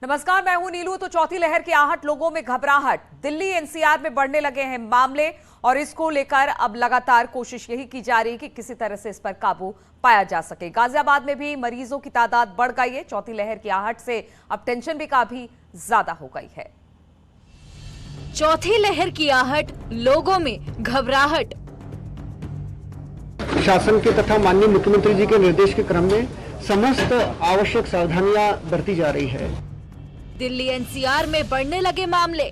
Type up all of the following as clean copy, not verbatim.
नमस्कार, मैं हूं नीलू। तो चौथी लहर की आहट, लोगों में घबराहट, दिल्ली एनसीआर में बढ़ने लगे हैं मामले और इसको लेकर अब लगातार कोशिश यही की जा रही है कि किसी तरह से इस पर काबू पाया जा सके। गाजियाबाद में भी मरीजों की तादाद बढ़ गई है। चौथी लहर की आहट से अब टेंशन भी काफी ज्यादा हो गई है। चौथी लहर की आहट, लोगों में घबराहट। शासन के तथा माननीय मुख्यमंत्री जी के निर्देश के क्रम में समस्त आवश्यक सावधानियां बरती जा रही है। दिल्ली एनसीआर में बढ़ने लगे मामले।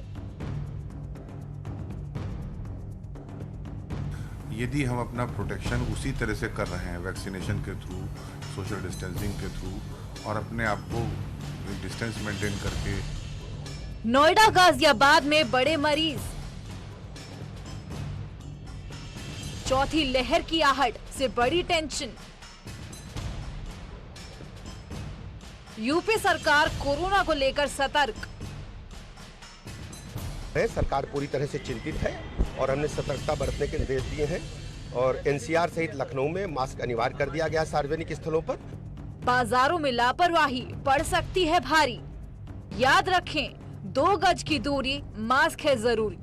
यदि हम अपना प्रोटेक्शन उसी तरह से कर रहे हैं, वैक्सीनेशन के थ्रू, सोशल डिस्टेंसिंग के थ्रू और अपने आप को डिस्टेंस मेंटेन करके। नोएडा गाजियाबाद में बड़े मरीज। चौथी लहर की आहट से बड़ी टेंशन। यूपी सरकार कोरोना को लेकर सतर्क। सरकार पूरी तरह से चिंतित है और हमने सतर्कता बरतने के निर्देश दिए हैं और एनसीआर सहित लखनऊ में मास्क अनिवार्य कर दिया गया सार्वजनिक स्थलों पर। बाजारों में लापरवाही पड़ सकती है भारी। याद रखें, 2 गज की दूरी, मास्क है जरूरी।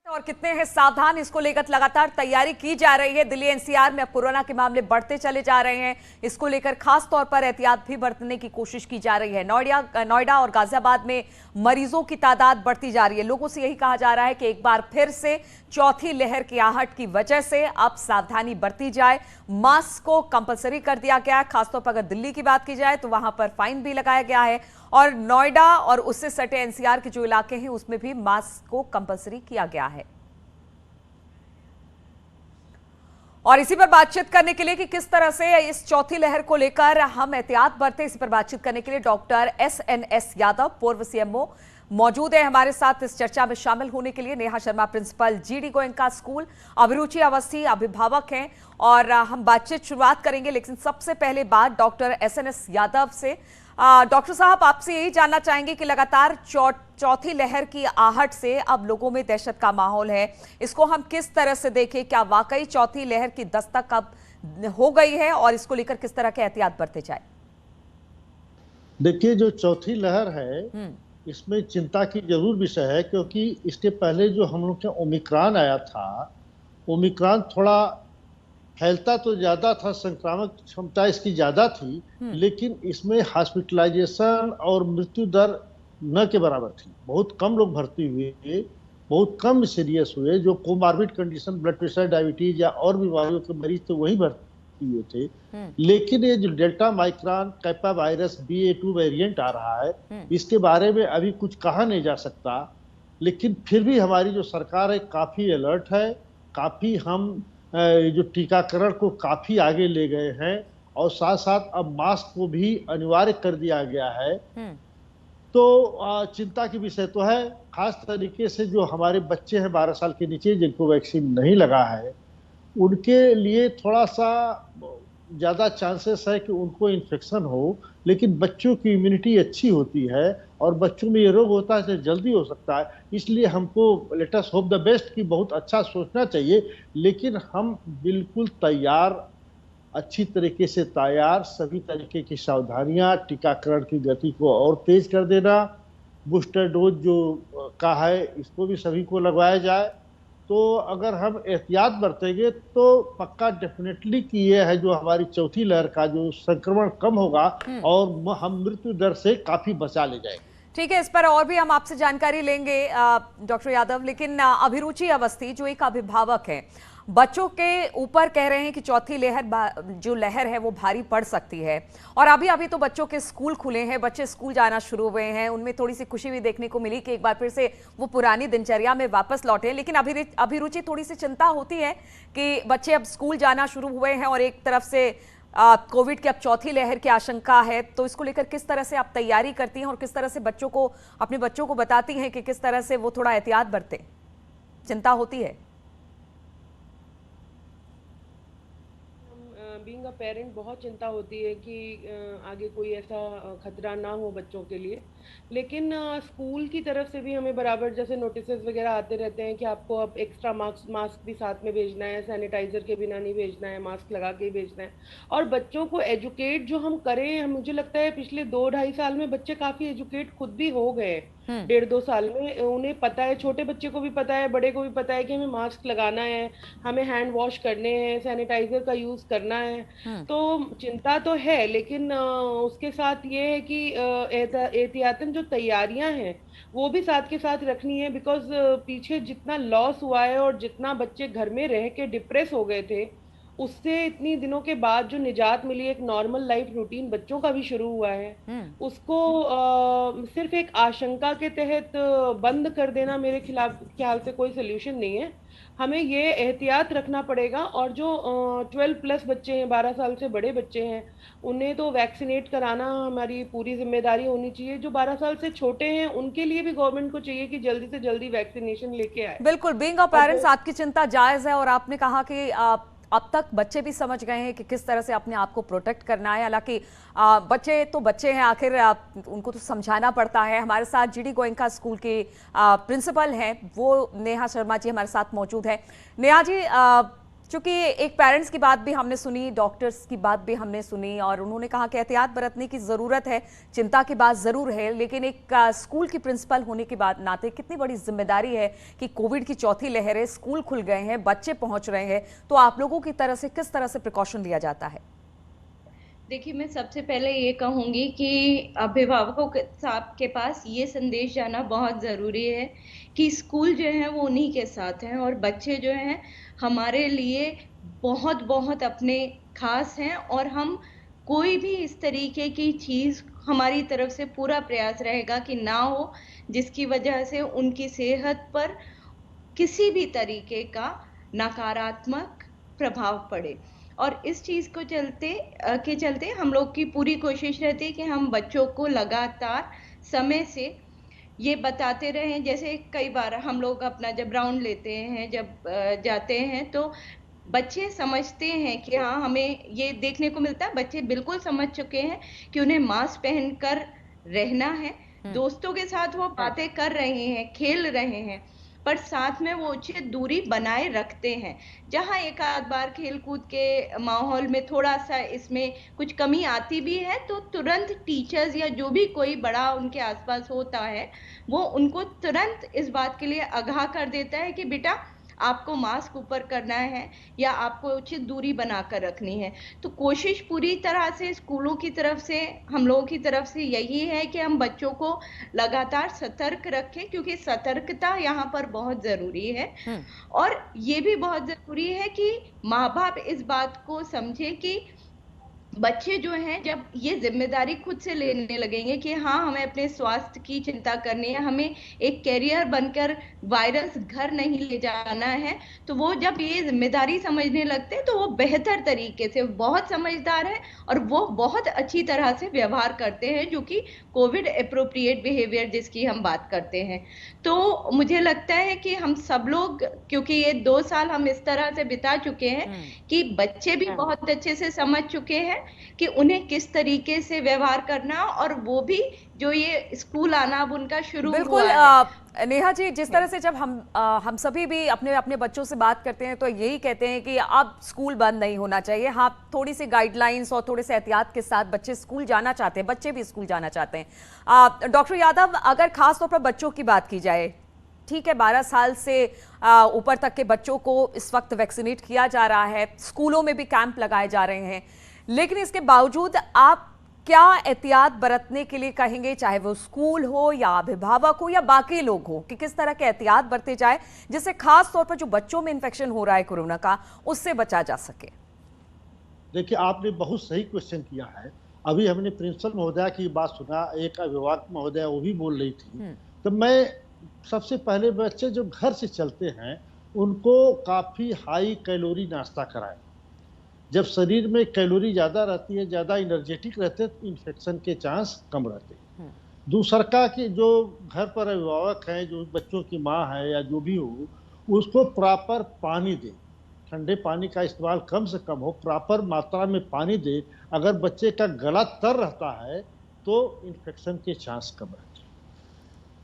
और कितने हैं सावधान, इसको लेकर लगातार तैयारी की जा रही है। दिल्ली एनसीआर में अब कोरोना के मामले बढ़ते चले जा रहे हैं। इसको लेकर खास तौर पर एहतियात भी बरतने की कोशिश की जा रही है। नोएडा और गाजियाबाद में मरीजों की तादाद बढ़ती जा रही है। लोगों से यही कहा जा रहा है कि एक बार फिर से चौथी लहर की आहट की वजह से अब सावधानी बरती जाए। मास्क को कंपलसरी कर दिया गया है। खासतौर पर अगर दिल्ली की बात की जाए तो वहां पर फाइन भी लगाया गया है और नोएडा और उससे सटे एनसीआर के जो इलाके हैं उसमें भी मास्क को कंपलसरी किया गया है। और इसी पर बातचीत करने के लिए कि किस तरह से इस चौथी लहर को लेकर हम एहतियात बरतें, इसी पर बातचीत करने के लिए डॉक्टर एसएनएस यादव, पूर्व सीएमओ, मौजूद है हमारे साथ इस चर्चा में शामिल होने के लिए। Neha Sharma, principal, GD Goenka school, Abhiruchi Awasthi अभिभावक हैं और हम बातचीत शुरुआत करेंगे। लेकिन सबसे पहले बात डॉक्टर एसएनएस यादव से। डॉक्टर साहब, आपसे यही जानना चाहेंगे कि लगातार चौथी लहर की आहट से अब लोगों में दहशत का माहौल है, इसको हम किस तरह से देखें? क्या वाकई चौथी लहर की दस्तक अब हो गई है और इसको लेकर किस तरह के एहतियात बरते जाए? देखिए, जो चौथी लहर है इसमें चिंता की जरूर विषय है, क्योंकि इसके पहले जो हम लोग के ओमिक्रॉन आया था, ओमिक्रॉन थोड़ा फैलता तो ज्यादा था, संक्रामक क्षमता इसकी ज्यादा थी, लेकिन इसमें हॉस्पिटलाइजेशन और मृत्यु दर न के बराबर थी। बहुत कम लोग भर्ती हुए, बहुत कम सीरियस हुए। जो comorbid condition, blood pressure, diabetes या और बीमारियों के मरीज थे वही भर्ती हुए थे। लेकिन ये जो delta omicron kappa virus BA.2 variant आ रहा है, इसके बारे में अभी कुछ कहा नहीं जा सकता। लेकिन फिर भी हमारी जो सरकार है काफी अलर्ट है। काफी हम जो टीकाकरण को काफी आगे ले गए हैं और साथ साथ अब मास्क को भी अनिवार्य कर दिया गया है। तो चिंता की विषय तो है। खास तरीके से जो हमारे बच्चे हैं 12 साल के नीचे जिनको वैक्सीन नहीं लगा है, उनके लिए थोड़ा सा ज़्यादा चांसेस है कि उनको इन्फेक्शन हो। लेकिन बच्चों की इम्यूनिटी अच्छी होती है और बच्चों में ये रोग होता है तो जल्दी हो सकता है। इसलिए हमको let us hope the best की बहुत अच्छा सोचना चाहिए। लेकिन हम बिल्कुल तैयार, अच्छी तरीके से तैयार, सभी तरीके की सावधानियां, टीकाकरण की गति को और तेज कर देना, बूस्टर डोज जो का है इसको भी सभी को लगवाया जाए। तो अगर हम एहतियात बरतेंगे तो पक्का डेफिनेटली कि ये है जो हमारी चौथी लहर का जो संक्रमण कम होगा और हम मृत्यु दर से काफी बचा ले जाएंगे। ठीक है, इस पर और भी हम आपसे जानकारी लेंगे डॉक्टर यादव। लेकिन अभिरुचि अवस्थी जो एक अभिभावक है, बच्चों के ऊपर कह रहे हैं कि चौथी जो लहर है वो भारी पड़ सकती है और अभी अभी तो बच्चों के स्कूल खुले हैं, बच्चे स्कूल जाना शुरू हुए हैं, उनमें थोड़ी सी खुशी भी देखने को मिली कि एक बार फिर से वो पुरानी दिनचर्या में वापस लौटे। लेकिन अभिरुचि थोड़ी सी चिंता होती है कि बच्चे अब स्कूल जाना शुरू हुए हैं और एक तरफ से कोविड की अब चौथी लहर की आशंका है। तो इसको लेकर किस तरह से आप तैयारी करती हैं और किस तरह से अपने बच्चों को बताती हैं कि किस तरह से वो थोड़ा एहतियात बरतें? चिंता होती है? बीइंग अ पेरेंट बहुत चिंता होती है कि आगे कोई ऐसा खतरा ना हो बच्चों के लिए। लेकिन स्कूल की तरफ से भी हमें बराबर जैसे नोटिसेस वगैरह आते रहते हैं कि आपको अब एक्स्ट्रा मास्क भी साथ में भेजना है, सैनिटाइजर के बिना नहीं भेजना है, मास्क लगा के ही भेजना है। और बच्चों को एजुकेट जो हम करें, मुझे लगता है पिछले 2-2.5 साल में बच्चे काफ़ी एजुकेट खुद भी हो गए। 1.5-2 साल में उन्हें पता है, छोटे बच्चे को भी पता है, बड़े को भी पता है कि हमें मास्क लगाना है, हमें हैंड वॉश करने हैं, सैनिटाइजर का यूज करना है। तो चिंता तो है, लेकिन उसके साथ ये है कि एहतियातन जो तैयारियां हैं वो भी साथ के साथ रखनी है। बिकॉज पीछे जितना लॉस हुआ है और जितना बच्चे घर में रह के डिप्रेस हो गए थे, उससे इतनी दिनों के बाद जो निजात मिली, एक नॉर्मल लाइफ रूटीन बच्चों का भी शुरू हुआ है, उसको सिर्फ एक आशंका के तहत बंद कर देना मेरे ख्याल से कोई सोल्यूशन नहीं है। हमें ये एहतियात रखना पड़ेगा। और जो 12+ बच्चे हैं, 12 साल से बड़े बच्चे हैं, उन्हें तो वैक्सीनेट कराना हमारी पूरी जिम्मेदारी होनी चाहिए। जो 12 साल से छोटे हैं उनके लिए भी गवर्नमेंट को चाहिए कि जल्दी से जल्दी वैक्सीनेशन लेके आए। बिल्कुल, बीइंग अ पेरेंट्स आपकी चिंता जायज है और आपने कहा कि अब तक बच्चे भी समझ गए हैं कि किस तरह से अपने आप को प्रोटेक्ट करना है। हालांकि बच्चे तो बच्चे हैं, आखिर उनको तो समझाना पड़ता है। हमारे साथ जीडी गोयनका स्कूल के प्रिंसिपल हैं, वो नेहा शर्मा जी हमारे साथ मौजूद है। नेहा जी, चूंकि एक पेरेंट्स की बात भी हमने सुनी, डॉक्टर्स की बात भी हमने सुनी और उन्होंने कहा कि एहतियात बरतने की ज़रूरत है, चिंता की बात ज़रूर है, लेकिन एक स्कूल की प्रिंसिपल होने के बाद नाते कितनी बड़ी जिम्मेदारी है कि कोविड की चौथी लहर है, स्कूल खुल गए हैं, बच्चे पहुंच रहे हैं, तो आप लोगों की तरह से किस तरह से प्रिकॉशन लिया जाता है? देखिए, मैं सबसे पहले ये कहूँगी कि अभिभावकों के पास ये संदेश जाना बहुत ज़रूरी है कि स्कूल जो है वो उन्हीं के साथ हैं और बच्चे जो हैं हमारे लिए बहुत बहुत अपने खास हैं। और हम कोई भी इस तरीके की चीज़, हमारी तरफ से पूरा प्रयास रहेगा कि ना हो जिसकी वजह से उनकी सेहत पर किसी भी तरीके का नकारात्मक प्रभाव पड़े। और इस चीज़ को चलते हम लोग की पूरी कोशिश रहती है कि हम बच्चों को लगातार समय से ये बताते रहें। जैसे कई बार हम लोग अपना जब राउंड लेते हैं, जब जाते हैं, तो बच्चे समझते हैं कि हाँ, हमें ये देखने को मिलता है, बच्चे बिल्कुल समझ चुके हैं कि उन्हें मास्क पहनकर रहना है। दोस्तों के साथ वो बातें कर रहे हैं, खेल रहे हैं, पर साथ में वो उचित दूरी बनाए रखते हैं। जहां एक आध बार खेल कूद के माहौल में थोड़ा सा इसमें कुछ कमी आती भी है, तो तुरंत टीचर्स या जो भी कोई बड़ा उनके आसपास होता है, वो उनको तुरंत इस बात के लिए आगाह कर देता है कि बेटा आपको मास्क ऊपर करना है या आपको उचित दूरी बनाकर रखनी है। तो कोशिश पूरी तरह से स्कूलों की तरफ से, हम लोगों की तरफ से यही है कि हम बच्चों को लगातार सतर्क रखें, क्योंकि सतर्कता यहाँ पर बहुत जरूरी है। और ये भी बहुत जरूरी है कि माँ बाप इस बात को समझे कि बच्चे जो हैं जब ये जिम्मेदारी खुद से लेने लगेंगे कि हाँ, हमें अपने स्वास्थ्य की चिंता करनी है, हमें एक कैरियर बनकर वायरस घर नहीं ले जाना है, तो वो जब ये जिम्मेदारी समझने लगते हैं तो वो बेहतर तरीके से, बहुत समझदार है और वो बहुत अच्छी तरह से व्यवहार करते हैं, जो कि कोविड एप्रोप्रिएट बिहेवियर जिसकी हम बात करते हैं। तो मुझे लगता है कि हम सब लोग, क्योंकि ये 2 साल हम इस तरह से बिता चुके हैं कि बच्चे भी बहुत अच्छे से समझ चुके हैं कि उन्हें किस तरीके से व्यवहार करना, और वो भी जो ये स्कूल आना अब उनका शुरू बिल्कुल हुआ है। नेहा जी, जिस तरह से जब हम सभी भी अपने अपने बच्चों से बात करते हैं तो यही कहते हैं कि अब स्कूल बंद नहीं होना चाहिए। हाँ, थोड़ी सी गाइडलाइंस और थोड़े से एहतियात के साथ बच्चे स्कूल जाना चाहते हैं, बच्चे भी स्कूल जाना चाहते हैं। डॉक्टर यादव, अगर खास तौर पर बच्चों की बात की जाए, ठीक है, 12 साल से ऊपर तक के बच्चों को इस वक्त वैक्सीनेट किया जा रहा है, स्कूलों में भी कैंप लगाए जा रहे हैं, लेकिन इसके बावजूद आप क्या एहतियात बरतने के लिए कहेंगे, चाहे वो स्कूल हो या अभिभावक हो या बाकी लोग हो, कि किस तरह के एहतियात बरते जाए जिससे खास तौर पर जो बच्चों में इन्फेक्शन हो रहा है कोरोना का, उससे बचा जा सके? देखिए, आपने बहुत सही क्वेश्चन किया है। अभी हमने प्रिंसिपल महोदया की बात सुना, एक अभिभावक महोदया वो भी बोल रही थी। तो मैं सबसे पहले बच्चे जो घर से चलते हैं उनको काफ़ी हाई कैलोरी नाश्ता कराएं। जब शरीर में कैलोरी ज़्यादा रहती है, ज़्यादा एनर्जेटिक रहते हैं, तो इन्फेक्शन के चांस कम रहते हैं। दूसरा कि जो घर पर अभिभावक हैं, जो बच्चों की माँ है या जो भी हो, उसको प्रॉपर पानी दें, ठंडे पानी का इस्तेमाल कम से कम हो, प्रॉपर मात्रा में पानी दे। अगर बच्चे का गला तर रहता है तो इन्फेक्शन के चांस कम रहते हैं।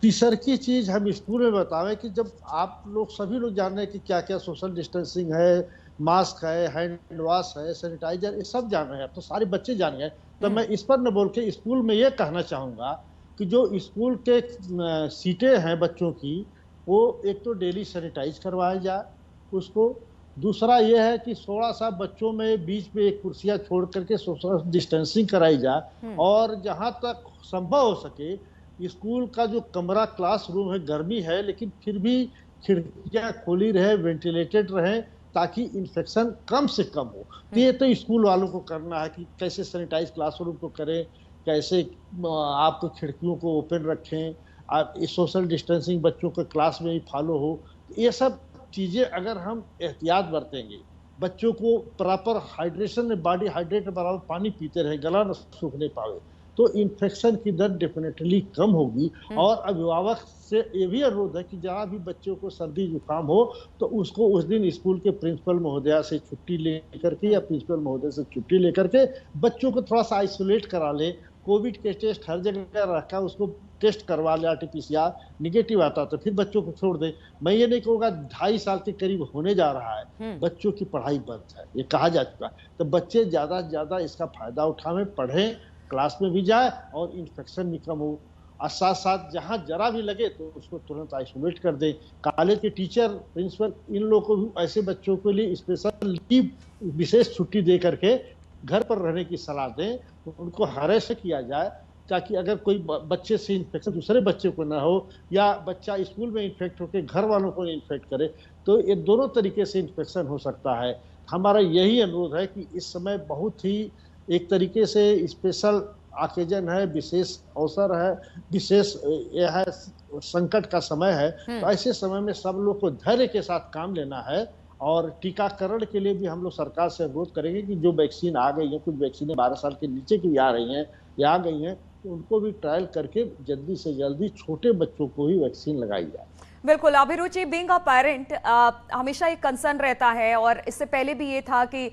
तीसरी चीज हम स्कूल में बतावें कि जब आप लोग सभी लोग जान रहे हैं कि क्या क्या सोशल डिस्टेंसिंग है, मास्क है, हैंड वॉश है, सैनिटाइजर, ये सब जान रहे हैं, अब तो सारे बच्चे जान गए। तो मैं इस पर न बोल के स्कूल में ये कहना चाहूँगा कि जो स्कूल के सीटें हैं बच्चों की, वो एक तो डेली सैनिटाइज करवाया जाए उसको। दूसरा ये है कि थोड़ा सा बच्चों में बीच में एक कुर्सियाँ छोड़ करके सोशल डिस्टेंसिंग कराई जाए। और जहाँ तक संभव हो सके स्कूल का जो कमरा क्लासरूम है, गर्मी है लेकिन फिर भी खिड़कियाँ खोली रहे, वेंटिलेटेड रहे, ताकि इन्फेक्शन कम से कम हो। तो ये तो स्कूल वालों को करना है कि कैसे सैनिटाइज क्लासरूम को करें, कैसे आप खिड़कियों को ओपन रखें, आप सोशल डिस्टेंसिंग बच्चों के क्लास में ही फॉलो हो। ये सब चीज़ें अगर हम एहतियात बरतेंगे, बच्चों को प्रॉपर हाइड्रेशन में, बॉडी हाइड्रेट बराबर पानी पीते रहे, गला न सूखने पावे, तो इन्फेक्शन की दर डेफिनेटली कम होगी। और अभिभावक से ये भी अनुरोध है कि जहाँ भी बच्चों को सर्दी जुकाम हो तो उसको उस दिन स्कूल के प्रिंसिपल महोदया से छुट्टी लेकर के या प्रिंसिपल महोदय से छुट्टी लेकर के बच्चों को थोड़ा सा आइसोलेट करा ले। कोविड के टेस्ट हर जगह रखा, उसको टेस्ट करवा ले, RT-PCR निगेटिव आता तो फिर बच्चों को छोड़ दे। मैं ये नहीं कहूँगा 2.5 साल के करीब होने जा रहा है, बच्चों की पढ़ाई बंद है, ये कहा जा चुका है। तो बच्चे ज़्यादा से ज़्यादा इसका फायदा उठाएं, पढ़ें, क्लास में भी जाए और इन्फेक्शन भी कम हो। और साथ साथ जहाँ जरा भी लगे तो उसको तुरंत आइसोलेट कर दें। कॉलेज के टीचर, प्रिंसिपल, इन लोगों को भी ऐसे बच्चों के लिए स्पेशल लीव, विशेष छुट्टी दे करके घर पर रहने की सलाह दें, उनको हरेस किया जाए, ताकि अगर कोई बच्चे से इन्फेक्शन दूसरे बच्चे को ना हो या बच्चा स्कूल में इन्फेक्ट होकर घर वालों को इन्फेक्ट करे, तो ये दोनों तरीके से इन्फेक्शन हो सकता है। हमारा यही अनुरोध है कि इस समय बहुत ही एक तरीके से स्पेशल ऑकेजन है, विशेष अवसर है, विशेष यह है, संकट का समय है। तो ऐसे समय में सब लोग को धैर्य के साथ काम लेना है। और टीकाकरण के लिए भी हम लोग सरकार से अनुरोध करेंगे कि जो वैक्सीन आ गई है, कुछ वैक्सीनें 12 साल के नीचे की आ रही हैं या आ गई हैं, तो उनको भी ट्रायल करके जल्दी से जल्दी छोटे बच्चों को ही वैक्सीन लगाई जाए। बिल्कुल अभिरुचि, बीइंग अ पेरेंट हमेशा एक कंसर्न रहता है, और इससे पहले भी ये था कि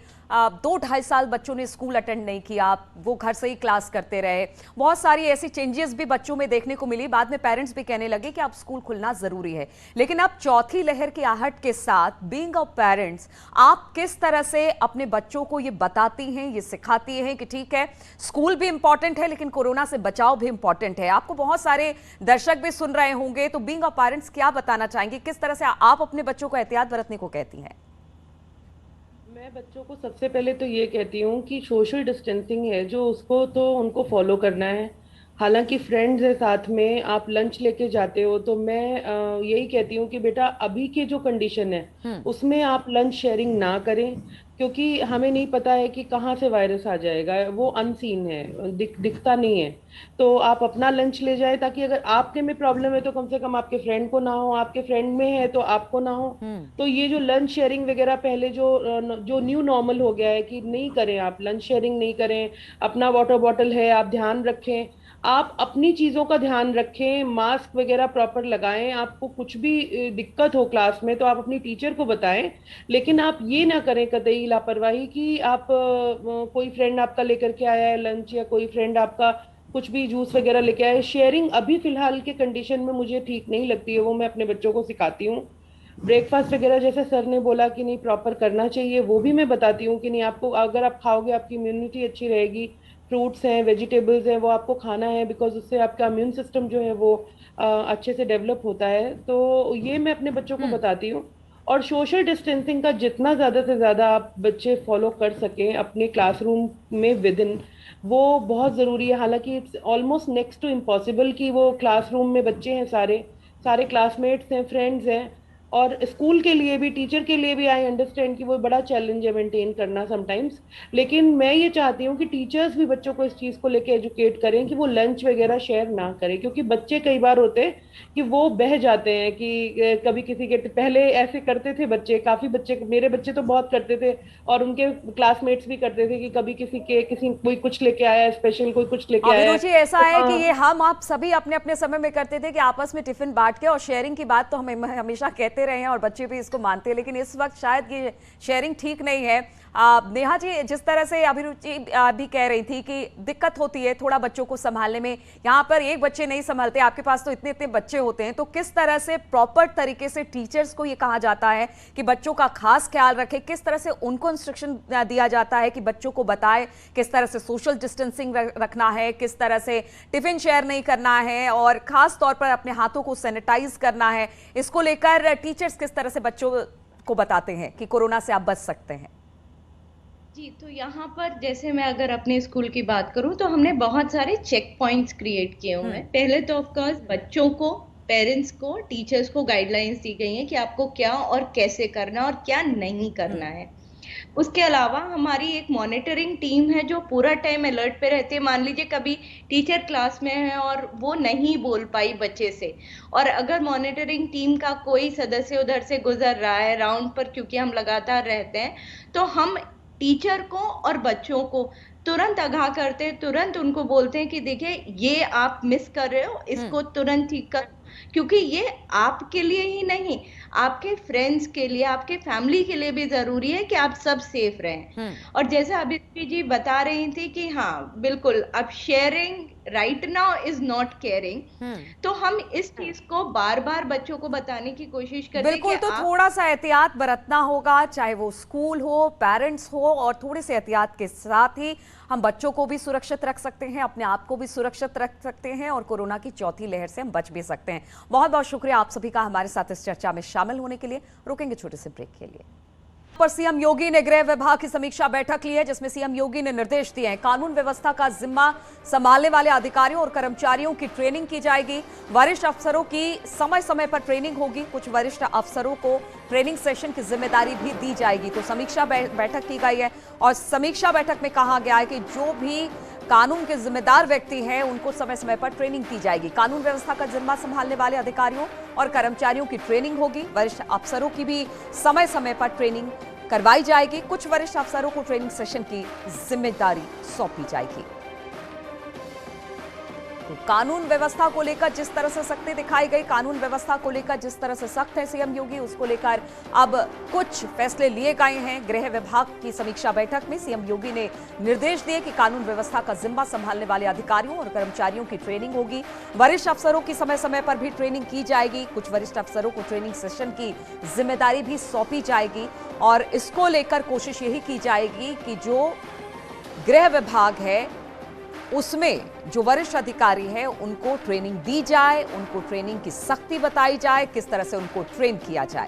2-2.5 साल बच्चों ने स्कूल अटेंड नहीं किया, वो घर से ही क्लास करते रहे। बहुत सारी ऐसी चेंजेस भी बच्चों में देखने को मिली। बाद में पेरेंट्स भी कहने लगे कि अब स्कूल खुलना जरूरी है। लेकिन अब चौथी लहर की आहट के साथ बीइंग अ पेरेंट्स, आप किस तरह से अपने बच्चों को ये बताती हैं, ये सिखाती हैं कि ठीक है स्कूल भी इंपॉर्टेंट है लेकिन कोरोना से बचाव भी इंपॉर्टेंट है? आपको बहुत सारे दर्शक भी सुन रहे होंगे, तो बीइंग अ पेरेंट्स क्या बताना चाहेंगे, किस तरह से आप अपने बच्चों को एहतियात बरतने को कहती हैं? मैं बच्चों को सबसे पहले तो ये कहती हूँ कि सोशल डिस्टेंसिंग है जो उसको तो उनको फॉलो करना है। हालांकि फ्रेंड्स है साथ में, आप लंच लेके जाते हो, तो मैं यही कहती हूँ कि बेटा अभी के जो कंडीशन है उसमें आप लंच शेयरिंग ना करें, क्योंकि हमें नहीं पता है कि कहाँ से वायरस आ जाएगा, वो अनसीन है, दिखता नहीं है। तो आप अपना लंच ले जाए ताकि अगर आपके में प्रॉब्लम है तो कम से कम आपके फ्रेंड को ना हो, आपके फ्रेंड में है तो आपको ना हो। तो ये जो लंच शेयरिंग वगैरह पहले जो न्यू नॉर्मल हो गया है कि नहीं करें, आप लंच शेयरिंग नहीं करें, अपना वाटर बॉटल है आप ध्यान रखें, आप अपनी चीज़ों का ध्यान रखें, मास्क वगैरह प्रॉपर लगाएं। आपको कुछ भी दिक्कत हो क्लास में तो आप अपनी टीचर को बताएं, लेकिन आप ये ना करें कतई लापरवाही कि आप कोई फ्रेंड आपका लेकर के आया है लंच या कोई फ्रेंड आपका कुछ भी जूस वगैरह लेके आया है। शेयरिंग अभी फिलहाल के कंडीशन में मुझे ठीक नहीं लगती है, वो मैं अपने बच्चों को सिखाती हूँ। ब्रेकफास्ट वगैरह जैसे सर ने बोला कि नहीं प्रॉपर करना चाहिए, वो भी मैं बताती हूँ कि नहीं, आपको अगर आप खाओगे आपकी इम्यूनिटी अच्छी रहेगी, फ्रूट्स हैं, वेजिटेबल्स हैं, वो आपको खाना है, बिकॉज उससे आपका इम्यून सिस्टम जो है वो अच्छे से डेवलप होता है। तो ये मैं अपने बच्चों को बताती हूँ। और सोशल डिस्टेंसिंग का जितना ज़्यादा से ज़्यादा आप बच्चे फॉलो कर सकें अपने क्लासरूम में विद इन, वो बहुत ज़रूरी है। हालांकि it's almost next to impossible कि वो क्लासरूम में बच्चे हैं, सारे क्लासमेट्स हैं, फ्रेंड्स हैं, और स्कूल के लिए भी, टीचर के लिए भी आई अंडरस्टैंड कि वो बड़ा चैलेंज है मेंटेन करना समटाइम्स। लेकिन मैं ये चाहती हूँ कि टीचर्स भी बच्चों को इस चीज़ को लेके एजुकेट करें कि वो लंच वगैरह शेयर ना करें, क्योंकि बच्चे कई बार होते हैं कि वो बह जाते हैं कि कभी किसी के, पहले ऐसे करते थे बच्चे, काफ़ी बच्चे, मेरे बच्चे तो बहुत करते थे और उनके क्लासमेट्स भी करते थे कि कभी कोई कुछ लेके आया स्पेशल, कोई कुछ लेके आया। अभिरुचि, ऐसा है कि ये हम आप सभी अपने अपने समय में करते थे कि आपस में टिफिन बांट के, और शेयरिंग की बात तो हमें हमेशा कहते कहते रहे हैं और बच्चे भी इसको मानते हैं, लेकिन इस वक्त शायद ये शेयरिंग ठीक नहीं है। नेहा जी, जिस तरह से अभिरुचि भी कह रही थी कि दिक्कत होती है थोड़ा बच्चों को संभालने में, यहाँ पर एक बच्चे नहीं संभालते, आपके पास तो इतने इतने बच्चे होते हैं, तो किस तरह से प्रॉपर तरीके से टीचर्स को ये कहा जाता है कि बच्चों का खास ख्याल रखें, किस तरह से उनको इंस्ट्रक्शन दिया जाता है कि बच्चों को बताए किस तरह से सोशल डिस्टेंसिंग रखना है, किस तरह से टिफिन शेयर नहीं करना है और खास तौर पर अपने हाथों को सैनिटाइज करना है, इसको लेकर टीचर्स किस तरह से बच्चों को बताते हैं कि कोरोना से आप बच सकते हैं? जी, तो यहाँ पर जैसे मैं अगर अपने स्कूल की बात करूँ तो हमने बहुत सारे चेक पॉइंट्स क्रिएट किए हुए हैं। पहले तो ऑफ कोर्स बच्चों को, पेरेंट्स को, टीचर्स को गाइडलाइंस दी गई हैं कि आपको क्या और कैसे करना और क्या नहीं करना है। उसके अलावा हमारी एक मॉनिटरिंग टीम है जो पूरा टाइम अलर्ट पे रहती है। मान लीजिए कभी टीचर क्लास में है और वो नहीं बोल पाई बच्चे से, और अगर मॉनिटरिंग टीम का कोई सदस्य उधर से गुजर रहा है राउंड पर, क्योंकि हम लगातार रहते हैं, तो हम टीचर को और बच्चों को तुरंत आगाह करते हैं, तुरंत उनको बोलते हैं कि देखिए ये आप मिस कर रहे हो, इसको तुरंत ठीक कर, क्योंकि ये आपके लिए ही नहीं, आपके फ्रेंड्स के लिए, आपके फैमिली के लिए भी जरूरी है कि आप सब सेफ रहें। और जैसे अभिरुचि जी बता रही थी कि हाँ बिल्कुल, अब sharing right now is not caring, तो हम इस चीज को बार बार बच्चों को बताने की कोशिश करते हैं। बिल्कुल, तो थोड़ा सा एहतियात बरतना होगा, चाहे वो स्कूल हो, पेरेंट्स हो, और थोड़े से एहतियात के साथ ही हम बच्चों को भी सुरक्षित रख सकते हैं, अपने आप को भी सुरक्षित रख सकते हैं और कोरोना की चौथी लहर से हम बच भी सकते हैं। बहुत बहुत शुक्रिया आप सभी का हमारे साथ इस चर्चा में शामिल होने के लिए। रुकेंगे छोटे से ब्रेक के लिए। पर सीएम योगी ने गृह विभाग की समीक्षा बैठक ली है, जिसमें सीएम योगी ने निर्देश दिए हैं कानून व्यवस्था का जिम्मा संभालने वाले अधिकारियों और कर्मचारियों की ट्रेनिंग की जाएगी। वरिष्ठ अफसरों की समय समय पर ट्रेनिंग होगी। कुछ वरिष्ठ अफसरों को ट्रेनिंग सेशन की जिम्मेदारी भी दी जाएगी। तो समीक्षा बैठक की गई है और समीक्षा बैठक में कहा गया है कि जो भी कानून के जिम्मेदार व्यक्ति हैं उनको समय समय पर ट्रेनिंग की जाएगी। कानून व्यवस्था का जिम्मा संभालने वाले अधिकारियों और कर्मचारियों की ट्रेनिंग होगी। वरिष्ठ अफसरों की भी समय समय पर ट्रेनिंग करवाई जाएगी। कुछ वरिष्ठ अफसरों को ट्रेनिंग सेशन की जिम्मेदारी सौंपी जाएगी। तो कानून व्यवस्था को लेकर जिस तरह से सख्ती दिखाई गई, कानून व्यवस्था को लेकर जिस तरह से सख्त है सीएम योगी, उसको लेकर अब कुछ फैसले लिए गए हैं। गृह विभाग की समीक्षा बैठक में सीएम योगी ने निर्देश दिए कि कानून व्यवस्था का जिम्मा संभालने वाले अधिकारियों और कर्मचारियों की ट्रेनिंग होगी। वरिष्ठ अफसरों की समय समय पर भी ट्रेनिंग की जाएगी। कुछ वरिष्ठ अफसरों को ट्रेनिंग सेशन की जिम्मेदारी भी सौंपी जाएगी और इसको लेकर कोशिश यही की जाएगी कि जो गृह विभाग है उसमें जो वरिष्ठ अधिकारी हैं उनको ट्रेनिंग दी जाए, उनको ट्रेनिंग की सख्ती बताई जाए, किस तरह से उनको ट्रेन किया जाए।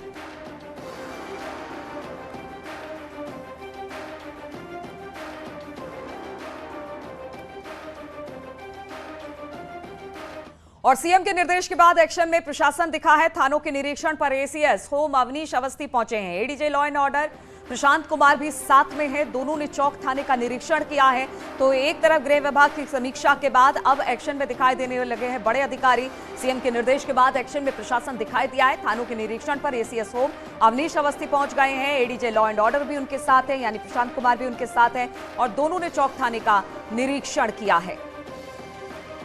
और सीएम के निर्देश के बाद एक्शन में प्रशासन दिखा है। थानों के निरीक्षण पर एसीएस होम अवनीश अवस्थी पहुंचे हैं। ADJ law and order Prashant Kumar भी साथ में है। दोनों ने चौक थाने का निरीक्षण किया है। तो एक तरफ गृह विभाग की समीक्षा के बाद अब एक्शन में दिखाई देने लगे हैं बड़े अधिकारी। सीएम के निर्देश के बाद एक्शन में प्रशासन दिखाई दिया है। थानों के निरीक्षण पर एसीएस होम अवनीश अवस्थी पहुंच गए हैं। एडीजे लॉ एंड ऑर्डर भी उनके साथ है, यानी प्रशांत कुमार भी उनके साथ है और दोनों ने चौक थाने का निरीक्षण किया है।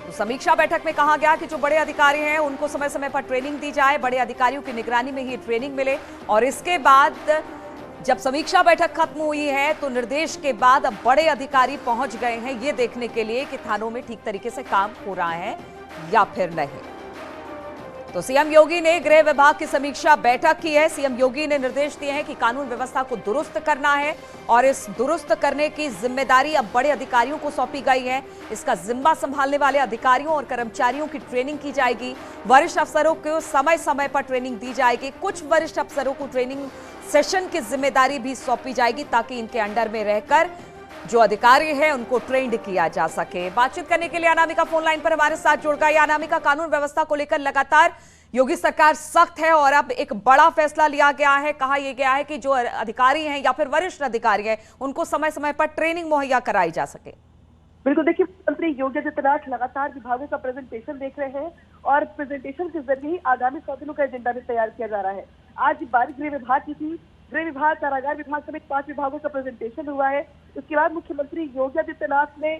तो समीक्षा बैठक में कहा गया कि जो बड़े अधिकारी हैं उनको समय समय पर ट्रेनिंग दी जाए, बड़े अधिकारियों की निगरानी में ही ट्रेनिंग मिले। और इसके बाद जब समीक्षा बैठक खत्म हुई है तो निर्देश के बाद अब बड़े अधिकारी पहुंच गए हैं ये देखने के लिए कि थानों में ठीक तरीके से काम हो रहा है या फिर नहीं। तो सीएम योगी ने गृह विभाग की समीक्षा बैठक की है। सीएम योगी ने निर्देश दिए हैं कि कानून व्यवस्था को दुरुस्त करना है और इस दुरुस्त करने की जिम्मेदारी अब बड़े अधिकारियों को सौंपी गई है। इसका जिम्मा संभालने वाले अधिकारियों और कर्मचारियों की ट्रेनिंग की जाएगी। वरिष्ठ अफसरों को समय समय पर ट्रेनिंग दी जाएगी। कुछ वरिष्ठ अफसरों को ट्रेनिंग सेशन की जिम्मेदारी भी सौंपी जाएगी ताकि इनके अंडर में रहकर जो अधिकारी है उनको ट्रेंड किया जा सके। बातचीत करने के लिए अनामिका फोन लाइन पर हमारे साथ जुड़ गई। अनामिका, कानून व्यवस्था को लेकर लगातार योगी सरकार सख्त है और अब एक बड़ा फैसला लिया गया है। कहा यह गया है कि जो अधिकारी हैं या फिर वरिष्ठ अधिकारी हैं उनको समय समय पर ट्रेनिंग मुहैया कराई जा सके। बिल्कुल, देखिए मुख्यमंत्री योगी आदित्यनाथ लगातार विभागों का प्रेजेंटेशन देख रहे हैं और प्रेजेंटेशन के जरिए ही आगामी 100 दिनों का एजेंडा भी तैयार किया जा रहा है। आज बारिश गृह विभाग की थी। गृह विभाग, कारागार विभाग समेत 5 विभागों का प्रेजेंटेशन हुआ है। उसके बाद मुख्यमंत्री योगी आदित्यनाथ ने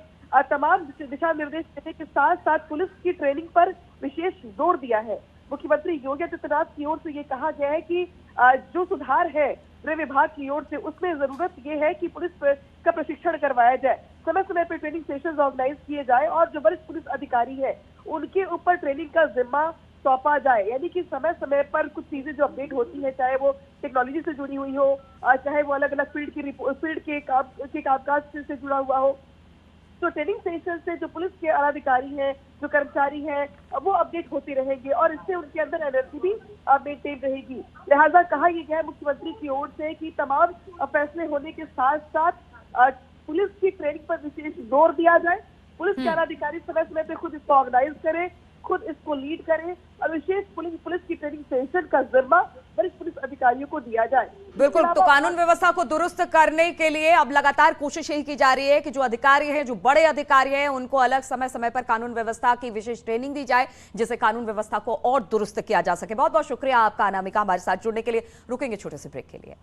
तमाम दिशा निर्देश देने के साथ साथ पुलिस की ट्रेनिंग पर विशेष जोर दिया है। मुख्यमंत्री योगी आदित्यनाथ की ओर से ये कहा गया है कि जो सुधार है गृह विभाग की ओर से, उसमें जरूरत ये है कि पुलिस का प्रशिक्षण करवाया जाए, समय समय पर ट्रेनिंग सेशन ऑर्गेनाइज किए जाए और जो वरिष्ठ पुलिस अधिकारी है उनके ऊपर ट्रेनिंग का जिम्मा सौंपा जाए। यानी कि समय समय पर कुछ चीजें जो अपडेट होती है, चाहे वो टेक्नोलॉजी से जुड़ी हुई हो, चाहे वो अलग अलग फील्ड के कामकाज से जुड़ा हुआ हो, तो ट्रेनिंग सेशन से जो पुलिस के आलाधिकारी हैं, जो कर्मचारी हैं, वो अपडेट होते रहेंगे और इससे उनके अंदर एनर्जी भी मेंटेन रहेगी। लिहाजा कहा यह गया है मुख्यमंत्री की ओर से कि तमाम फैसले होने के साथ साथ पुलिस की ट्रेनिंग पर विशेष जोर दिया जाए। पुलिस के आलाधिकारी समय समय पे खुद इसको ऑर्गेनाइज करें, खुद इसको लीड करें और विशेष पुलिस की ट्रेनिंग सेशन का जिम्मा वरिष्ठ पुलिस अधिकारियों को दिया जाए। बिल्कुल, तो कानून व्यवस्था को दुरुस्त करने के लिए अब लगातार कोशिश यही की जा रही है कि जो अधिकारी हैं, जो बड़े अधिकारी हैं, उनको अलग समय समय पर कानून व्यवस्था की विशेष ट्रेनिंग दी जाए, जिससे कानून व्यवस्था को और दुरुस्त किया जा सके। बहुत बहुत शुक्रिया आपका अनामिका, हमारे साथ जुड़ने के लिए। रुकेंगे छोटे से ब्रेक के लिए।